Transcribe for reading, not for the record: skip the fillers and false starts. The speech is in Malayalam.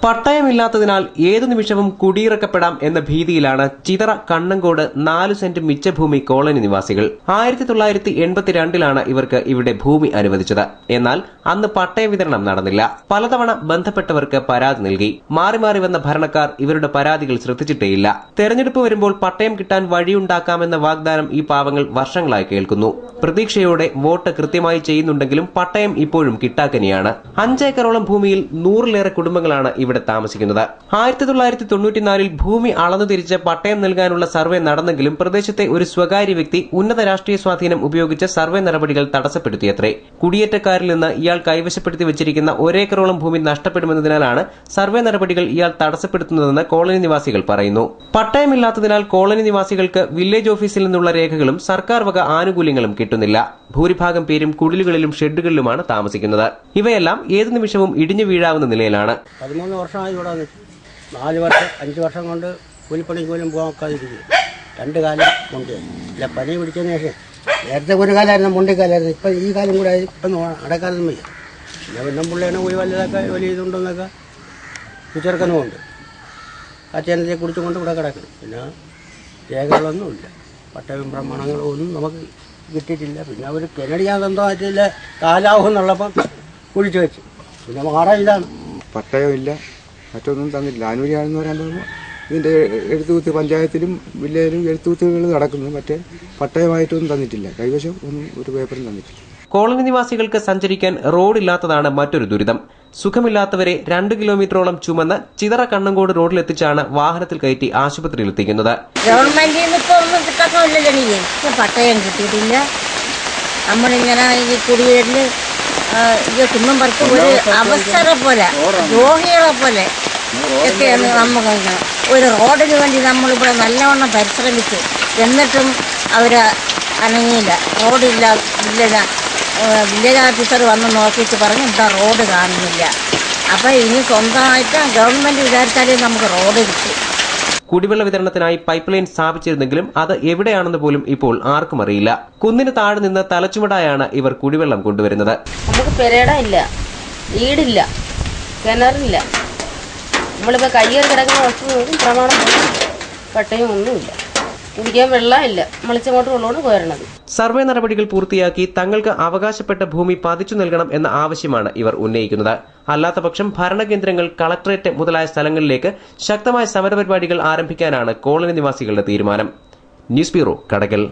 പട്ടയമില്ലാത്തതിനാൽ ഏതു നിമിഷവും കുടിയിറക്കപ്പെടാം എന്ന ഭീതിയിലാണ് ചിതറ കണ്ണങ്കോട് 4 സെന്റ് മിച്ചഭൂമി കോളനി നിവാസികൾ. 1982 ഇവർക്ക് ഇവിടെ ഭൂമി അനുവദിച്ചത്. എന്നാൽ അന്ന് പട്ടയ വിതരണം നടന്നില്ല. പലതവണ ബന്ധപ്പെട്ടവർക്ക് പരാതി നൽകി. മാറി മാറി വന്ന ഭരണക്കാർ ഇവരുടെ പരാതികൾ ശ്രദ്ധിച്ചിട്ടേയില്ല. തെരഞ്ഞെടുപ്പ് വരുമ്പോൾ പട്ടയം കിട്ടാൻ വഴിയുണ്ടാക്കാമെന്ന വാഗ്ദാനം ഈ പാവങ്ങൾ വർഷങ്ങളായി കേൾക്കുന്നു. പ്രതീക്ഷയോടെ വോട്ട് കൃത്യമായി ചെയ്യുന്നുണ്ടെങ്കിലും പട്ടയം ഇപ്പോഴും കിട്ടാക്കനിയാണ്. 5 ഏക്കറോളം ഭൂമിയിൽ 100-ലേറെ കുടുംബങ്ങളാണ് ഇവിടെ താമസിക്കുന്നത്. 1994 ഭൂമി അളന്നു തിരിച്ച് പട്ടയം നൽകാനുള്ള സർവേ നടന്നെങ്കിലും പ്രദേശത്തെ ഒരു സ്വകാര്യ വ്യക്തി ഉന്നത രാഷ്ട്രീയ സ്വാധീനം ഉപയോഗിച്ച് സർവേ നടപടികൾ തടസ്സപ്പെടുത്തിയത്രേ. കുടിയേറ്റക്കാരിൽ നിന്ന് ഇയാൾ കൈവശപ്പെടുത്തി വെച്ചിരിക്കുന്ന 1 ഏക്കറോളം ഭൂമി നഷ്ടപ്പെടുമെന്നതിനാലാണ് സർവേ നടപടികൾ ഇയാൾ തടസ്സപ്പെടുത്തുന്നതെന്ന് കോളനി നിവാസികൾ പറയുന്നു. പട്ടയമില്ലാത്തതിനാൽ കോളനി നിവാസികൾക്ക് വില്ലേജ് ഓഫീസിൽ നിന്നുള്ള രേഖകളും സർക്കാർ വക ആനുകൂല്യങ്ങളും കിട്ടുന്നില്ല. ഭൂരിഭാഗം പേരും കുടിലുകളിലും ഷെഡുകളിലുമാണ് താമസിക്കുന്നത്. ഇവയെല്ലാം ഏതു നിമിഷവും ഇടിഞ്ഞു വീഴാവുന്ന നിലയിലാണ്. 13 വർഷമായി ഇവിടെ 4 വർഷം 5 വർഷം കൊണ്ട് കൂലിപ്പണിക്ക് പോലും പോകാതിരിക്കും. 2 കാലം മുണ്ട് ഇല്ല. പനി പിടിച്ചതിന് ശേഷം നേരത്തെ ഒരു കാലമായിരുന്നു, മുണ്ടിക്കാലായിരുന്നു. ഇപ്പം ഈ കാലം കൂടെ ഇപ്പം അടക്കാലൊന്നും വയ്യ. പിന്നെ പിള്ളേനെ പോയി വലുതൊക്കെ വലിയ ഇതുണ്ടെന്നൊക്കെ ചെറുക്കനുമുണ്ട്. അച്ഛനത്തെ കുടിച്ചുകൊണ്ട് ഇവിടെ കിടക്കണം. പിന്നെ രേഖകളൊന്നുമില്ല, പട്ടയം പ്രമാണങ്ങളോ ഒന്നും നമുക്ക് കിട്ടിയിട്ടില്ല. പിന്നെ അവർ കെനടിയാതെന്തോ ആറ്റില്ല കാലാവും എന്നുള്ളപ്പം കുഴിച്ചു വെച്ചു. പിന്നെ മാറയില്ലാണ്. പട്ടയമില്ല, മറ്റൊന്നും തന്നില്ല. ആനുകൂല്യമാണെന്ന് പറയാൻ തോന്നുന്നു. ഇതിൻ്റെ എഴുത്തുകുത്ത് പഞ്ചായത്തിലും വില്ലേജിലും എഴുത്തുകുത്തുകൾ നടക്കുന്നു. മറ്റേ പട്ടയമായിട്ടൊന്നും തന്നിട്ടില്ല. കൈവശം ഒന്നും ഒരു പേപ്പറും തന്നിട്ടില്ല. കോളനി നിവാസികൾക്ക് സഞ്ചരിക്കാൻ റോഡില്ലാത്തതാണ് മറ്റൊരു ദുരിതം. സുഖമില്ലാത്തവരെ 2 കിലോമീറ്ററോളം ചുമന്ന് ചിതറ കണ്ണങ്കോട് റോഡിലെത്തിച്ചാണ് വാഹനത്തിൽ കയറ്റി ആശുപത്രിയിൽ എത്തിക്കുന്നത്. ഗവൺമെന്റിൽ നിന്ന് ഇപ്പോൾ ഒന്നും കിട്ടാത്തല്ലോ. പട്ടയം കിട്ടിയിട്ടില്ല. നമ്മളിങ്ങനെ ഈ കുടിയേറില് കുന്നം പറത്ത് ഒരു അവസരം പോലെ രോഗികളെ പോലെ ഒക്കെയാണ് നമുക്ക്. ഒരു റോഡിന് വേണ്ടി നമ്മളിവിടെ നല്ലവണ്ണം പരിശ്രമിച്ചു, എന്നിട്ടും അവർ അനങ്ങിയില്ല. റോഡില്ല. വില്ലേജ് ഓഫീസർ വന്ന് നോക്കിയിട്ട് പറഞ്ഞു എന്താ റോഡ് കാണുന്നില്ല. അപ്പം ഇനി സ്വന്തമായിട്ട് ഗവൺമെന്റ് വിചാരിച്ചാലേ നമുക്ക് റോഡ് കിട്ടും. കുടിവെള്ള വിതരണത്തിനായി പൈപ്പ് ലൈൻ സ്ഥാപിച്ചിരുന്നെങ്കിലും അത് എവിടെയാണെന്ന് പോലും ഇപ്പോൾ ആർക്കും അറിയില്ല. കുന്നിന് താഴെ നിന്ന് തലച്ചുമടായാണ് ഇവർ കുടിവെള്ളം കൊണ്ടുവരുന്നത്. നമുക്ക് പെരേട ഇല്ല, വീടില്ല, കിണറില്ല. നമ്മളിപ്പോൾ കയ്യേറി കിടക്കുന്ന വസ്തു പ്രമാണം പട്ടയം ഒന്നുമില്ല. കുടിക്കാൻ വെള്ളമില്ല. മളിച്ചങ്ങോട്ട് കൊണ്ടുകൊണ്ട് പോരണത്. സർവേ നടപടികൾ പൂർത്തിയാക്കി തങ്ങൾക്ക് അവകാശപ്പെട്ട ഭൂമി പതിച്ചു നൽകണം എന്ന ആവശ്യമാണ് ഇവർ ഉന്നയിക്കുന്നത്. അല്ലാത്തപക്ഷം ഭരണകേന്ദ്രങ്ങൾ, കളക്ടറേറ്റ് മുതലായ സ്ഥലങ്ങളിലേക്ക് ശക്തമായ സമരപരിപാടികൾ ആരംഭിക്കാനാണ് കോളനി നിവാസികളുടെ തീരുമാനം. News bureau, Kadakkal.